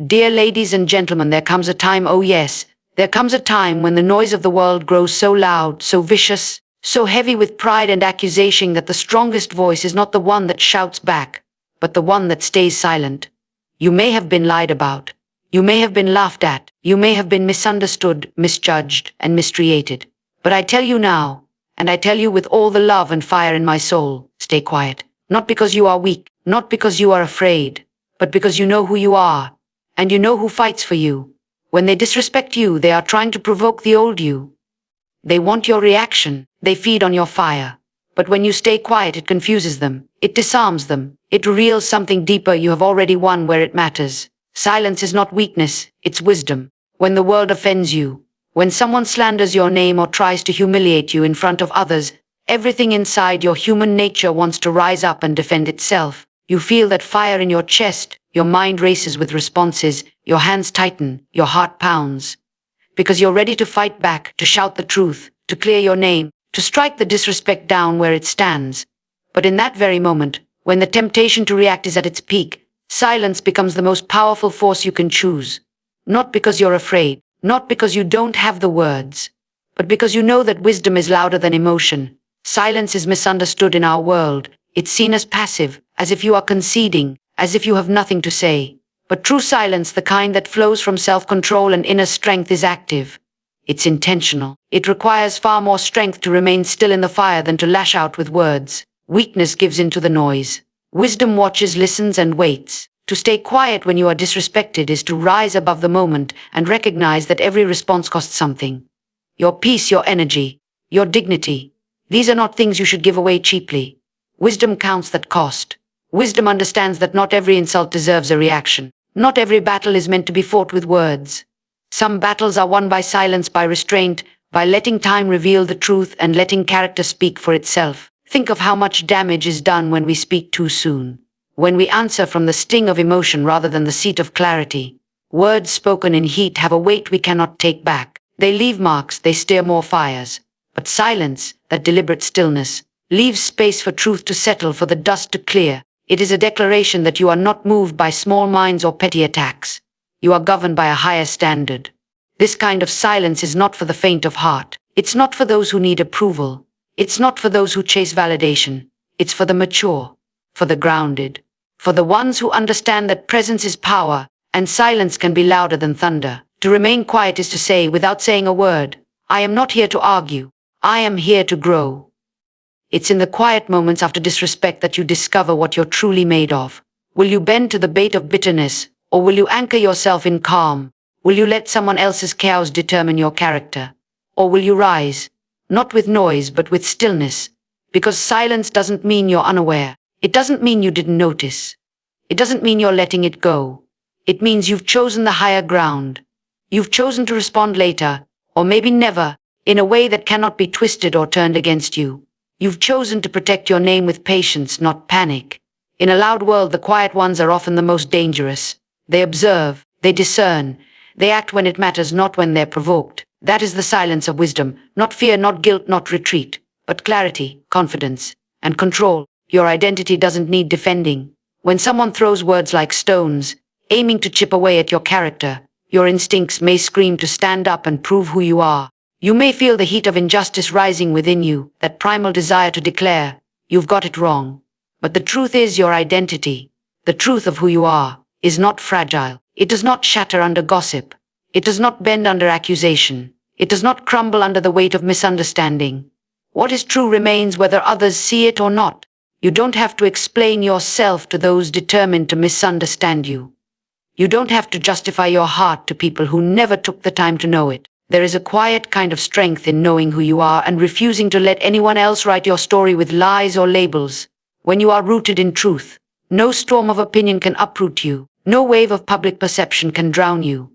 Dear ladies and gentlemen, there comes a time, oh yes, there comes a time when the noise of the world grows so loud, so vicious, so heavy with pride and accusation that the strongest voice is not the one that shouts back, but the one that stays silent. You may have been lied about. You may have been laughed at. You may have been misunderstood, misjudged, and mistreated. But I tell you now, and I tell you with all the love and fire in my soul, stay quiet. Not because you are weak, not because you are afraid, but because you know who you are, and you know who fights for you. When they disrespect you, they are trying to provoke the old you. They want your reaction. They feed on your fire. But when you stay quiet, it confuses them. It disarms them. It reveals something deeper you have already won where it matters. Silence is not weakness, it's wisdom. When the world offends you, when someone slanders your name or tries to humiliate you in front of others, everything inside your human nature wants to rise up and defend itself. You feel that fire in your chest, your mind races with responses, your hands tighten, your heart pounds. Because you're ready to fight back, to shout the truth, to clear your name, to strike the disrespect down where it stands. But in that very moment, when the temptation to react is at its peak, silence becomes the most powerful force you can choose. Not because you're afraid, not because you don't have the words, but because you know that wisdom is louder than emotion. Silence is misunderstood in our world. It's seen as passive, as if you are conceding, as if you have nothing to say. But true silence, the kind that flows from self-control and inner strength, is active. It's intentional. It requires far more strength to remain still in the fire than to lash out with words. Weakness gives in to the noise. Wisdom watches, listens, and waits. To stay quiet when you are disrespected is to rise above the moment and recognize that every response costs something. Your peace, your energy, your dignity. These are not things you should give away cheaply. Wisdom counts that cost. Wisdom understands that not every insult deserves a reaction. Not every battle is meant to be fought with words. Some battles are won by silence, by restraint, by letting time reveal the truth and letting character speak for itself. Think of how much damage is done when we speak too soon. When we answer from the sting of emotion rather than the seat of clarity. Words spoken in heat have a weight we cannot take back. They leave marks, they stir more fires. But silence, that deliberate stillness, leaves space for truth to settle, for the dust to clear. It is a declaration that you are not moved by small minds or petty attacks. You are governed by a higher standard. This kind of silence is not for the faint of heart. It's not for those who need approval. It's not for those who chase validation. It's for the mature, for the grounded, for the ones who understand that presence is power, and silence can be louder than thunder. To remain quiet is to say, without saying a word, I am not here to argue. I am here to grow. It's in the quiet moments after disrespect that you discover what you're truly made of. Will you bend to the bait of bitterness, or will you anchor yourself in calm? Will you let someone else's chaos determine your character? Or will you rise, not with noise but with stillness? Because silence doesn't mean you're unaware. It doesn't mean you didn't notice. It doesn't mean you're letting it go. It means you've chosen the higher ground. You've chosen to respond later, or maybe never, in a way that cannot be twisted or turned against you. You've chosen to protect your name with patience, not panic. In a loud world, the quiet ones are often the most dangerous. They observe, they discern, they act when it matters, not when they're provoked. That is the silence of wisdom, not fear, not guilt, not retreat, but clarity, confidence, and control. Your identity doesn't need defending. When someone throws words like stones, aiming to chip away at your character, your instincts may scream to stand up and prove who you are. You may feel the heat of injustice rising within you, that primal desire to declare, you've got it wrong. But the truth is, your identity, the truth of who you are, is not fragile. It does not shatter under gossip. It does not bend under accusation. It does not crumble under the weight of misunderstanding. What is true remains whether others see it or not. You don't have to explain yourself to those determined to misunderstand you. You don't have to justify your heart to people who never took the time to know it. There is a quiet kind of strength in knowing who you are and refusing to let anyone else write your story with lies or labels. When you are rooted in truth, no storm of opinion can uproot you. No wave of public perception can drown you.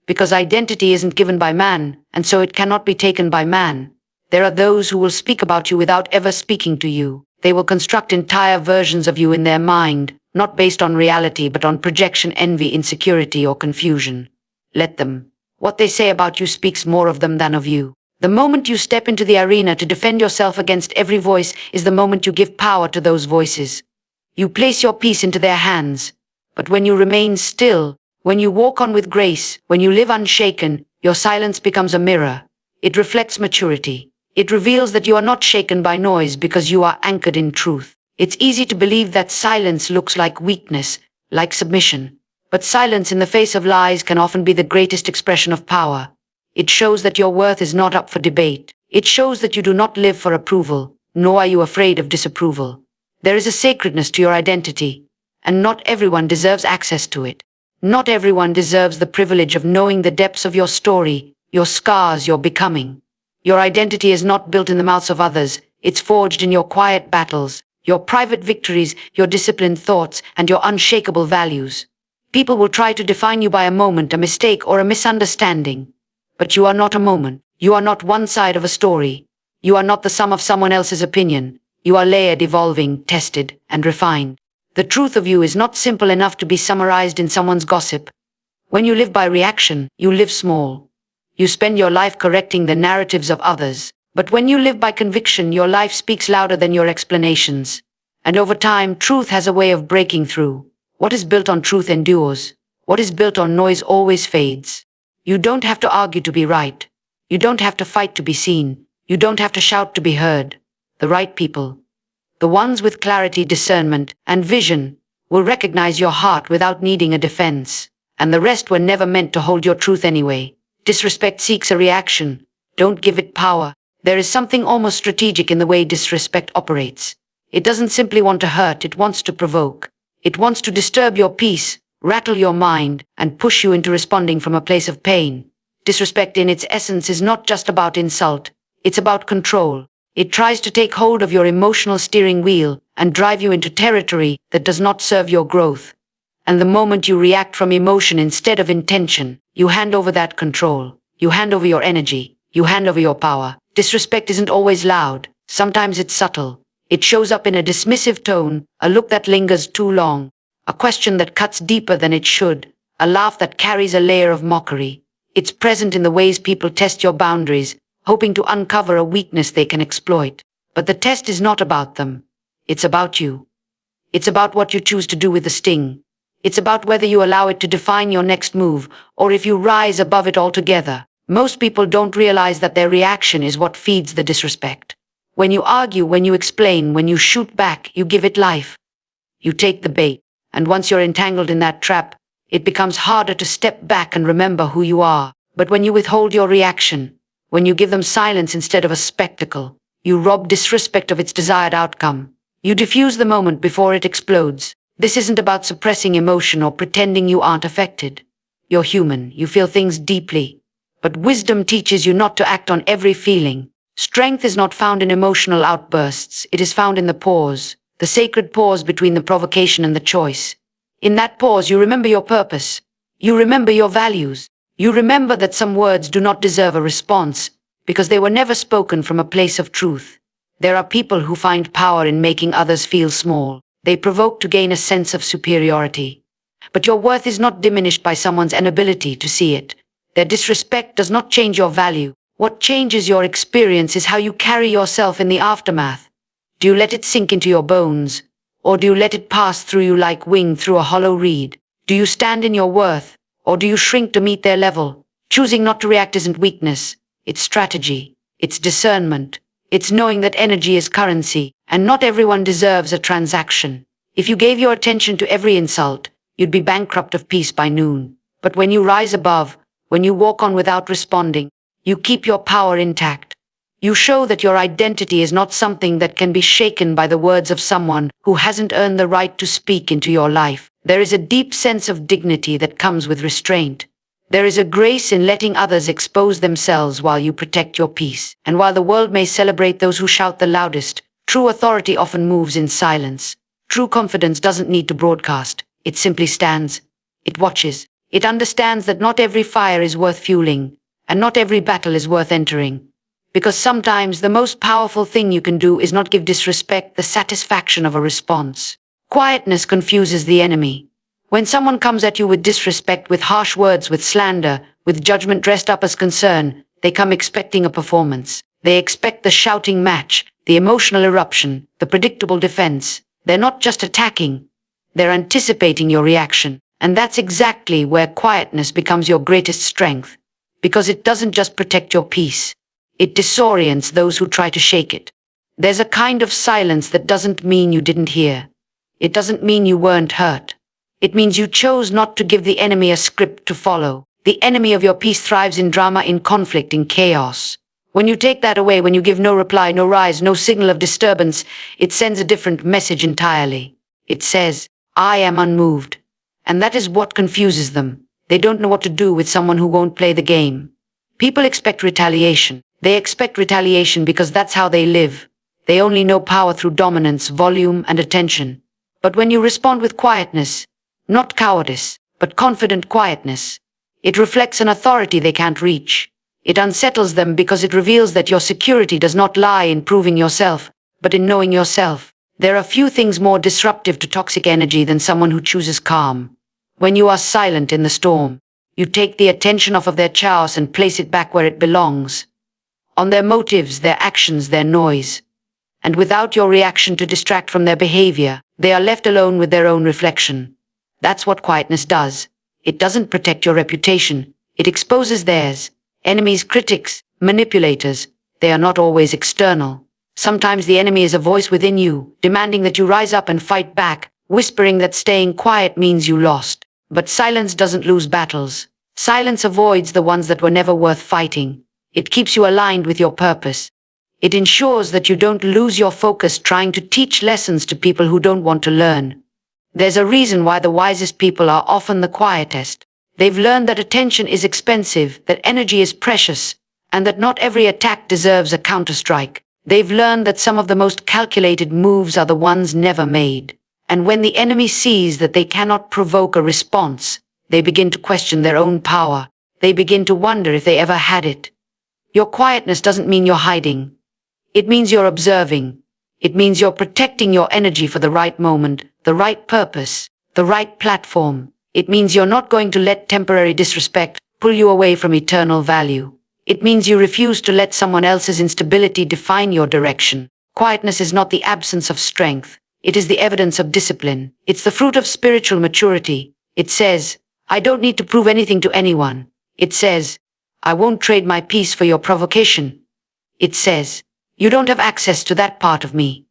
Because identity isn't given by man, and so it cannot be taken by man. There are those who will speak about you without ever speaking to you. They will construct entire versions of you in their mind, not based on reality but on projection, envy, insecurity, or confusion. Let them. What they say about you speaks more of them than of you. The moment you step into the arena to defend yourself against every voice is the moment you give power to those voices. You place your peace into their hands. But when you remain still, When you walk on with grace, when you live unshaken, your silence becomes a mirror. It reflects maturity. It reveals that you are not shaken by noise because you are anchored in truth. It's easy to believe that silence looks like weakness, like submission. But silence in the face of lies can often be the greatest expression of power. It shows that your worth is not up for debate. It shows that you do not live for approval, nor are you afraid of disapproval. There is a sacredness to your identity, and not everyone deserves access to it. Not everyone deserves the privilege of knowing the depths of your story, your scars, your becoming. Your identity is not built in the mouths of others. It's forged in your quiet battles, your private victories, your disciplined thoughts, and your unshakable values. People will try to define you by a moment, a mistake, or a misunderstanding. But you are not a moment. You are not one side of a story. You are not the sum of someone else's opinion. You are layered, evolving, tested, and refined. The truth of you is not simple enough to be summarized in someone's gossip. When you live by reaction, you live small. You spend your life correcting the narratives of others. But when you live by conviction, your life speaks louder than your explanations. And over time, truth has a way of breaking through. What is built on truth endures. What is built on noise always fades. You don't have to argue to be right. You don't have to fight to be seen. You don't have to shout to be heard. The right people, the ones with clarity, discernment, and vision, will recognize your heart without needing a defense. And the rest were never meant to hold your truth anyway. Disrespect seeks a reaction. Don't give it power. There is something almost strategic in the way disrespect operates. It doesn't simply want to hurt, it wants to provoke. It wants to disturb your peace, rattle your mind, and push you into responding from a place of pain. Disrespect in its essence is not just about insult. It's about control. It tries to take hold of your emotional steering wheel and drive you into territory that does not serve your growth. And the moment you react from emotion instead of intention, you hand over that control. You hand over your energy. You hand over your power. Disrespect isn't always loud. Sometimes it's subtle. It shows up in a dismissive tone, a look that lingers too long, a question that cuts deeper than it should, a laugh that carries a layer of mockery. It's present in the ways people test your boundaries, hoping to uncover a weakness they can exploit. But the test is not about them. It's about you. It's about what you choose to do with the sting. It's about whether you allow it to define your next move, or if you rise above it altogether. Most people don't realize that their reaction is what feeds the disrespect. When you argue, when you explain, when you shoot back, you give it life. You take the bait, and once you're entangled in that trap, it becomes harder to step back and remember who you are. But when you withhold your reaction, when you give them silence instead of a spectacle, you rob disrespect of its desired outcome. You diffuse the moment before it explodes. This isn't about suppressing emotion or pretending you aren't affected. You're human, you feel things deeply. But wisdom teaches you not to act on every feeling. Strength is not found in emotional outbursts, it is found in the pause, the sacred pause between the provocation and the choice. In that pause, you remember your purpose. You remember your values. You remember that some words do not deserve a response because they were never spoken from a place of truth. There are people who find power in making others feel small. They provoke to gain a sense of superiority. But your worth is not diminished by someone's inability to see it. Their disrespect does not change your value. What changes your experience is how you carry yourself in the aftermath. Do you let it sink into your bones? Or do you let it pass through you like wind through a hollow reed? Do you stand in your worth? Or do you shrink to meet their level? Choosing not to react isn't weakness. It's strategy. It's discernment. It's knowing that energy is currency, and not everyone deserves a transaction. If you gave your attention to every insult, you'd be bankrupt of peace by noon. But when you rise above, when you walk on without responding, you keep your power intact. You show that your identity is not something that can be shaken by the words of someone who hasn't earned the right to speak into your life. There is a deep sense of dignity that comes with restraint. There is a grace in letting others expose themselves while you protect your peace. And while the world may celebrate those who shout the loudest, true authority often moves in silence. True confidence doesn't need to broadcast. It simply stands. It watches. It understands that not every fire is worth fueling, and not every battle is worth entering. Because sometimes the most powerful thing you can do is not give disrespect the satisfaction of a response. Quietness confuses the enemy. When someone comes at you with disrespect, with harsh words, with slander, with judgment dressed up as concern, they come expecting a performance. They expect the shouting match, the emotional eruption, the predictable defense. They're not just attacking. They're anticipating your reaction. And that's exactly where quietness becomes your greatest strength, because it doesn't just protect your peace. It disorients those who try to shake it. There's a kind of silence that doesn't mean you didn't hear. It doesn't mean you weren't hurt. It means you chose not to give the enemy a script to follow. The enemy of your peace thrives in drama, in conflict, in chaos. When you take that away, when you give no reply, no rise, no signal of disturbance, it sends a different message entirely. It says, I am unmoved. And that is what confuses them. They don't know what to do with someone who won't play the game. People expect retaliation. They expect retaliation because that's how they live. They only know power through dominance, volume, and attention. But when you respond with quietness, not cowardice, but confident quietness, it reflects an authority they can't reach. It unsettles them because it reveals that your security does not lie in proving yourself, but in knowing yourself. There are few things more disruptive to toxic energy than someone who chooses calm. When you are silent in the storm, you take the attention off of their chaos and place it back where it belongs. On their motives, their actions, their noise. And without your reaction to distract from their behavior, they are left alone with their own reflection. That's what quietness does. It doesn't protect your reputation. It exposes theirs. Enemies, critics, manipulators, they are not always external. Sometimes the enemy is a voice within you, demanding that you rise up and fight back, whispering that staying quiet means you lost. But silence doesn't lose battles. Silence avoids the ones that were never worth fighting. It keeps you aligned with your purpose. It ensures that you don't lose your focus trying to teach lessons to people who don't want to learn. There's a reason why the wisest people are often the quietest. They've learned that attention is expensive, that energy is precious, and that not every attack deserves a counterstrike. They've learned that some of the most calculated moves are the ones never made. And when the enemy sees that they cannot provoke a response, they begin to question their own power. They begin to wonder if they ever had it. Your quietness doesn't mean you're hiding. It means you're observing. It means you're protecting your energy for the right moment, the right purpose, the right platform. It means you're not going to let temporary disrespect pull you away from eternal value. It means you refuse to let someone else's instability define your direction. Quietness is not the absence of strength. It is the evidence of discipline. It's the fruit of spiritual maturity. It says, I don't need to prove anything to anyone. It says, I won't trade my peace for your provocation. It says, you don't have access to that part of me.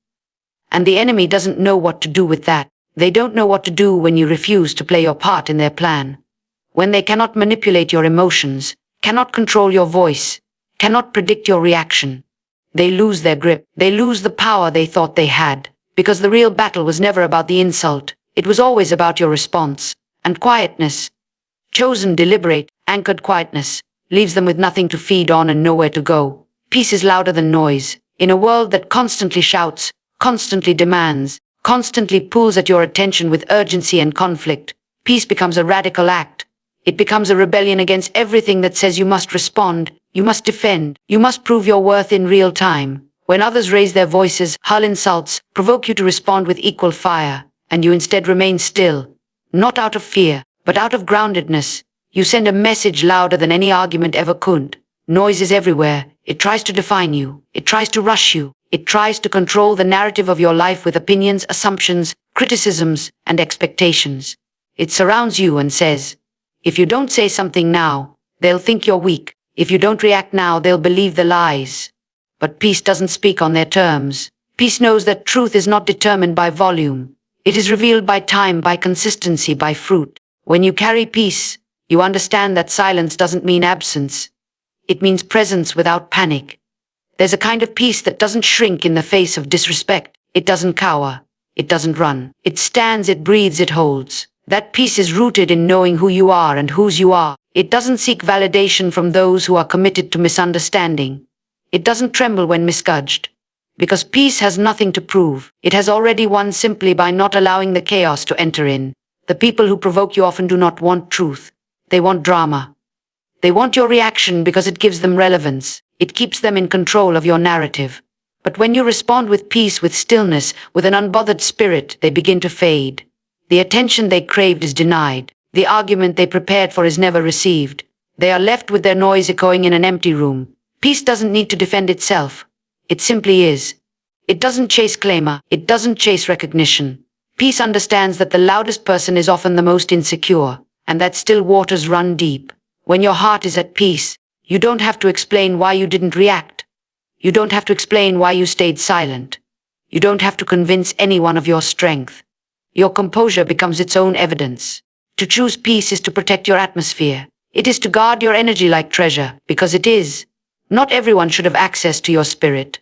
And the enemy doesn't know what to do with that. They don't know what to do when you refuse to play your part in their plan. When they cannot manipulate your emotions, cannot control your voice, cannot predict your reaction. They lose their grip. They lose the power they thought they had. Because the real battle was never about the insult. It was always about your response. And quietness, chosen, deliberate, anchored quietness, leaves them with nothing to feed on and nowhere to go. Peace is louder than noise. In a world that constantly shouts, constantly demands, constantly pulls at your attention with urgency and conflict, peace becomes a radical act. It becomes a rebellion against everything that says you must respond, you must defend, you must prove your worth in real time. When others raise their voices, hurl insults, provoke you to respond with equal fire, and you instead remain still, not out of fear, but out of groundedness, you send a message louder than any argument ever could. Noise is everywhere. It tries to define you. It tries to rush you. It tries to control the narrative of your life with opinions, assumptions, criticisms, and expectations. It surrounds you and says, if you don't say something now, they'll think you're weak. If you don't react now, they'll believe the lies. But peace doesn't speak on their terms. Peace knows that truth is not determined by volume. It is revealed by time, by consistency, by fruit. When you carry peace, you understand that silence doesn't mean absence. It means presence without panic. There's a kind of peace that doesn't shrink in the face of disrespect. It doesn't cower. It doesn't run. It stands, it breathes, it holds. That peace is rooted in knowing who you are and whose you are. It doesn't seek validation from those who are committed to misunderstanding. It doesn't tremble when misjudged. Because peace has nothing to prove. It has already won simply by not allowing the chaos to enter in. The people who provoke you often do not want truth. They want drama. They want your reaction because it gives them relevance. It keeps them in control of your narrative. But when you respond with peace, with stillness, with an unbothered spirit, they begin to fade. The attention they craved is denied. The argument they prepared for is never received. They are left with their noise echoing in an empty room. Peace doesn't need to defend itself. It simply is. It doesn't chase clamor. It doesn't chase recognition. Peace understands that the loudest person is often the most insecure, and that still waters run deep. When your heart is at peace, you don't have to explain why you didn't react. You don't have to explain why you stayed silent. You don't have to convince anyone of your strength. Your composure becomes its own evidence. To choose peace is to protect your atmosphere. It is to guard your energy like treasure, because it is. Not everyone should have access to your spirit.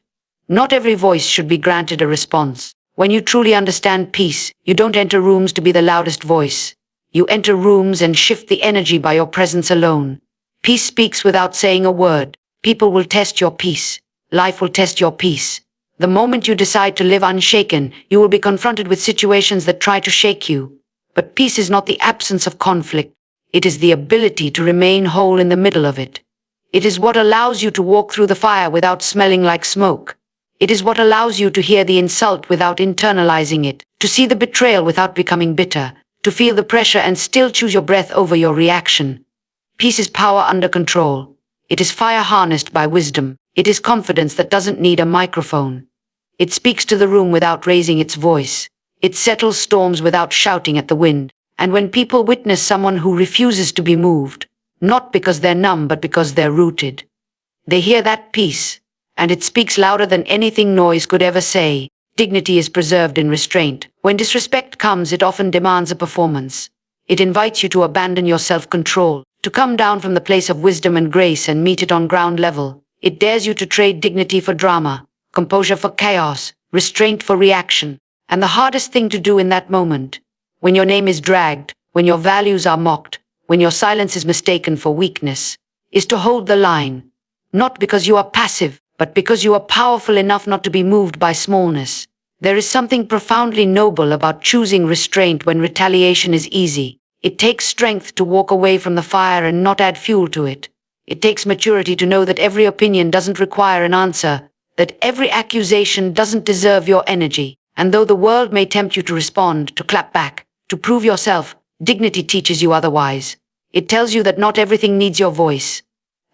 Not every voice should be granted a response. When you truly understand peace, you don't enter rooms to be the loudest voice. You enter rooms and shift the energy by your presence alone. Peace speaks without saying a word. People will test your peace. Life will test your peace. The moment you decide to live unshaken, you will be confronted with situations that try to shake you. But peace is not the absence of conflict. It is the ability to remain whole in the middle of it. It is what allows you to walk through the fire without smelling like smoke. It is what allows you to hear the insult without internalizing it, to see the betrayal without becoming bitter, to feel the pressure and still choose your breath over your reaction. Peace is power under control. It is fire harnessed by wisdom. It is confidence that doesn't need a microphone. It speaks to the room without raising its voice. It settles storms without shouting at the wind. And when people witness someone who refuses to be moved, not because they're numb but because they're rooted, they hear that peace, and it speaks louder than anything noise could ever say. Dignity is preserved in restraint. When disrespect comes, it often demands a performance. It invites you to abandon your self-control, to come down from the place of wisdom and grace and meet it on ground level. It dares you to trade dignity for drama, composure for chaos, restraint for reaction. And the hardest thing to do in that moment, when your name is dragged, when your values are mocked, when your silence is mistaken for weakness, is to hold the line. Not because you are passive, but because you are powerful enough not to be moved by smallness. There is something profoundly noble about choosing restraint when retaliation is easy. It takes strength to walk away from the fire and not add fuel to it. It takes maturity to know that every opinion doesn't require an answer, that every accusation doesn't deserve your energy. And though the world may tempt you to respond, to clap back, to prove yourself, dignity teaches you otherwise. It tells you that not everything needs your voice.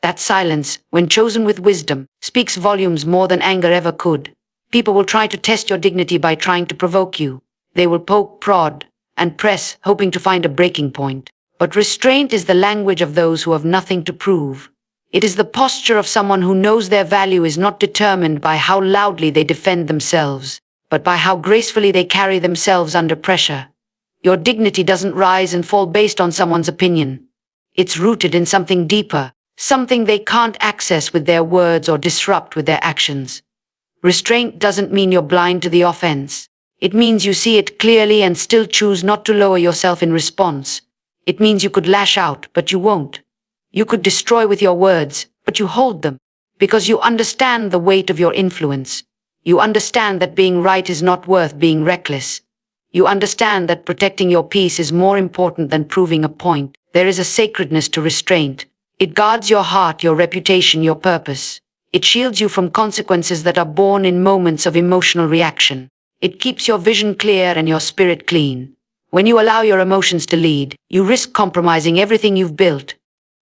That silence, when chosen with wisdom, speaks volumes more than anger ever could. People will try to test your dignity by trying to provoke you. They will poke, prod, and press, hoping to find a breaking point. But restraint is the language of those who have nothing to prove. It is the posture of someone who knows their value is not determined by how loudly they defend themselves, but by how gracefully they carry themselves under pressure. Your dignity doesn't rise and fall based on someone's opinion. It's rooted in something deeper, something they can't access with their words or disrupt with their actions. Restraint doesn't mean you're blind to the offense. It means you see it clearly and still choose not to lower yourself in response. It means you could lash out, but you won't. You could destroy with your words, but you hold them, because you understand the weight of your influence. You understand that being right is not worth being reckless. You understand that protecting your peace is more important than proving a point. There is a sacredness to restraint. It guards your heart, your reputation, your purpose. It shields you from consequences that are born in moments of emotional reaction. It keeps your vision clear and your spirit clean. When you allow your emotions to lead, you risk compromising everything you've built.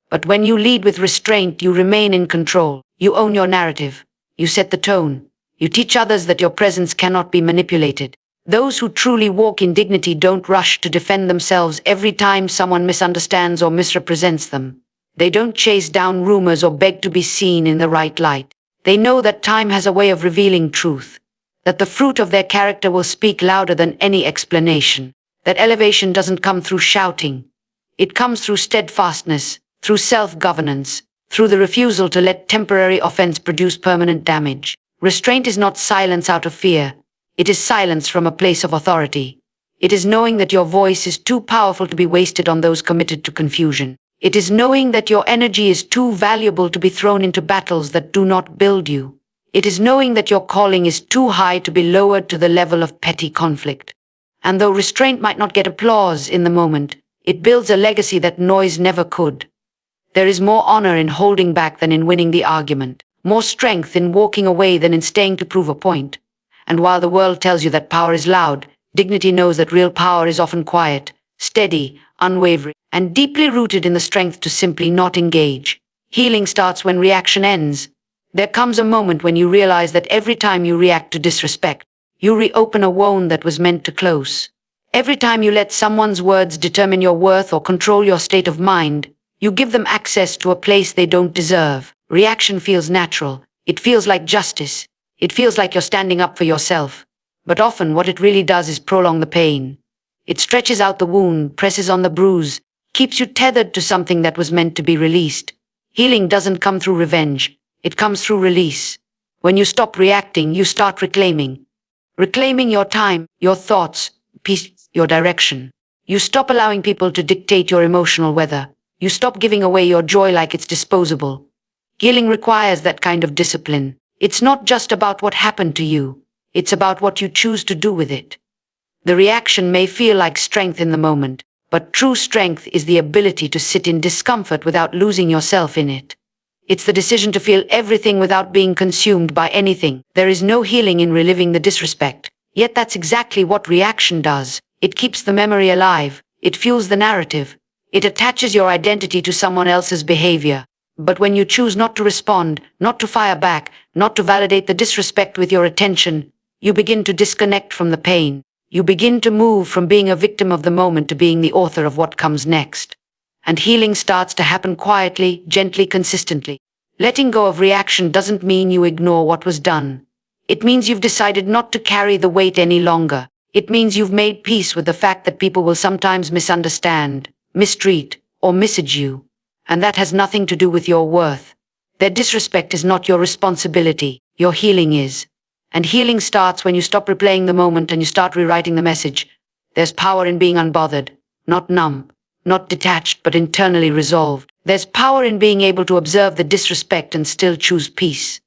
But when you lead with restraint, you remain in control. You own your narrative. You set the tone. You teach others that your presence cannot be manipulated. Those who truly walk in dignity don't rush to defend themselves every time someone misunderstands or misrepresents them. They don't chase down rumors or beg to be seen in the right light. They know that time has a way of revealing truth, that the fruit of their character will speak louder than any explanation, that elevation doesn't come through shouting. It comes through steadfastness, through self-governance, through the refusal to let temporary offense produce permanent damage. Restraint is not silence out of fear. It is silence from a place of authority. It is knowing that your voice is too powerful to be wasted on those committed to confusion. It is knowing that your energy is too valuable to be thrown into battles that do not build you. It is knowing that your calling is too high to be lowered to the level of petty conflict. And though restraint might not get applause in the moment, it builds a legacy that noise never could. There is more honor in holding back than in winning the argument, more strength in walking away than in staying to prove a point. And while the world tells you that power is loud, dignity knows that real power is often quiet, steady, unwavering, and deeply rooted in the strength to simply not engage. Healing starts when reaction ends. There comes a moment when you realize that every time you react to disrespect, you reopen a wound that was meant to close. Every time you let someone's words determine your worth or control your state of mind, you give them access to a place they don't deserve. Reaction feels natural. It feels like justice. It feels like you're standing up for yourself. But often what it really does is prolong the pain. It stretches out the wound, presses on the bruise, keeps you tethered to something that was meant to be released. Healing doesn't come through revenge. It comes through release. When you stop reacting, you start reclaiming. Reclaiming your time, your thoughts, peace, your direction. You stop allowing people to dictate your emotional weather. You stop giving away your joy like it's disposable. Healing requires that kind of discipline. It's not just about what happened to you. It's about what you choose to do with it. The reaction may feel like strength in the moment, but true strength is the ability to sit in discomfort without losing yourself in it. It's the decision to feel everything without being consumed by anything. There is no healing in reliving the disrespect. Yet that's exactly what reaction does. It keeps the memory alive. It fuels the narrative. It attaches your identity to someone else's behavior. But when you choose not to respond, not to fire back, not to validate the disrespect with your attention, you begin to disconnect from the pain. You begin to move from being a victim of the moment to being the author of what comes next. And healing starts to happen quietly, gently, consistently. Letting go of reaction doesn't mean you ignore what was done. It means you've decided not to carry the weight any longer. It means you've made peace with the fact that people will sometimes misunderstand, mistreat, or message you. And that has nothing to do with your worth. Their disrespect is not your responsibility. Your healing is. And healing starts when you stop replaying the moment and you start rewriting the message. There's power in being unbothered, not numb, not detached, but internally resolved. There's power in being able to observe the disrespect and still choose peace.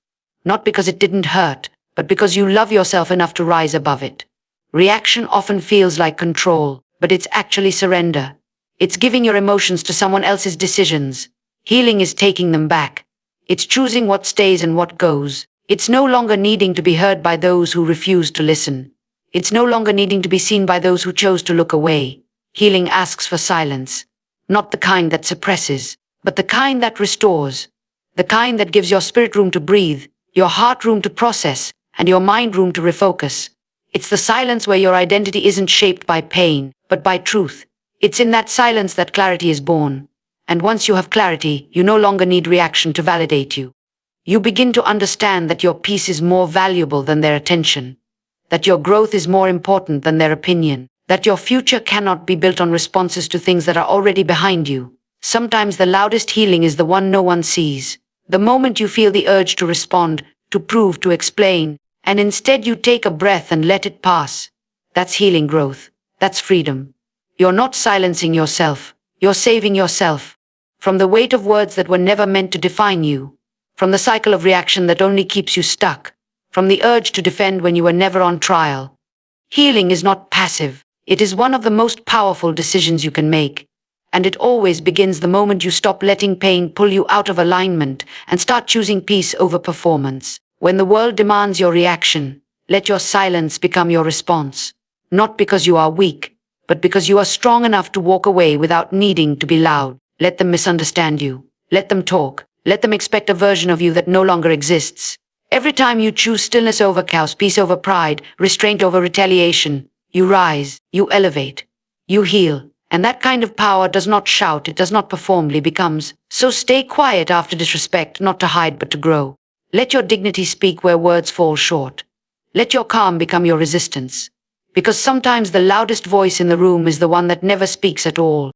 Not because it didn't hurt, but because you love yourself enough to rise above it. Reaction often feels like control, but it's actually surrender. It's giving your emotions to someone else's decisions. Healing is taking them back. It's choosing what stays and what goes. It's no longer needing to be heard by those who refuse to listen. It's no longer needing to be seen by those who chose to look away. Healing asks for silence. Not the kind that suppresses, but the kind that restores. The kind that gives your spirit room to breathe, your heart room to process, and your mind room to refocus. It's the silence where your identity isn't shaped by pain, but by truth. It's in that silence that clarity is born. And once you have clarity, you no longer need reaction to validate you. You begin to understand that your peace is more valuable than their attention, that your growth is more important than their opinion, that your future cannot be built on responses to things that are already behind you. Sometimes the loudest healing is the one no one sees. The moment you feel the urge to respond, to prove, to explain, and instead you take a breath and let it pass. That's healing growth. That's freedom. You're not silencing yourself. You're saving yourself from the weight of words that were never meant to define you, from the cycle of reaction that only keeps you stuck, from the urge to defend when you were never on trial. Healing is not passive. It is one of the most powerful decisions you can make. And it always begins the moment you stop letting pain pull you out of alignment and start choosing peace over performance. When the world demands your reaction, let your silence become your response. Not because you are weak, but because you are strong enough to walk away without needing to be loud. Let them misunderstand you. Let them talk. Let them expect a version of you that no longer exists. Every time you choose stillness over chaos, peace over pride, restraint over retaliation, you rise, you elevate, you heal. And that kind of power does not shout, it does not perform, it becomes. So stay quiet after disrespect, not to hide but to grow. Let your dignity speak where words fall short. Let your calm become your resistance. Because sometimes the loudest voice in the room is the one that never speaks at all.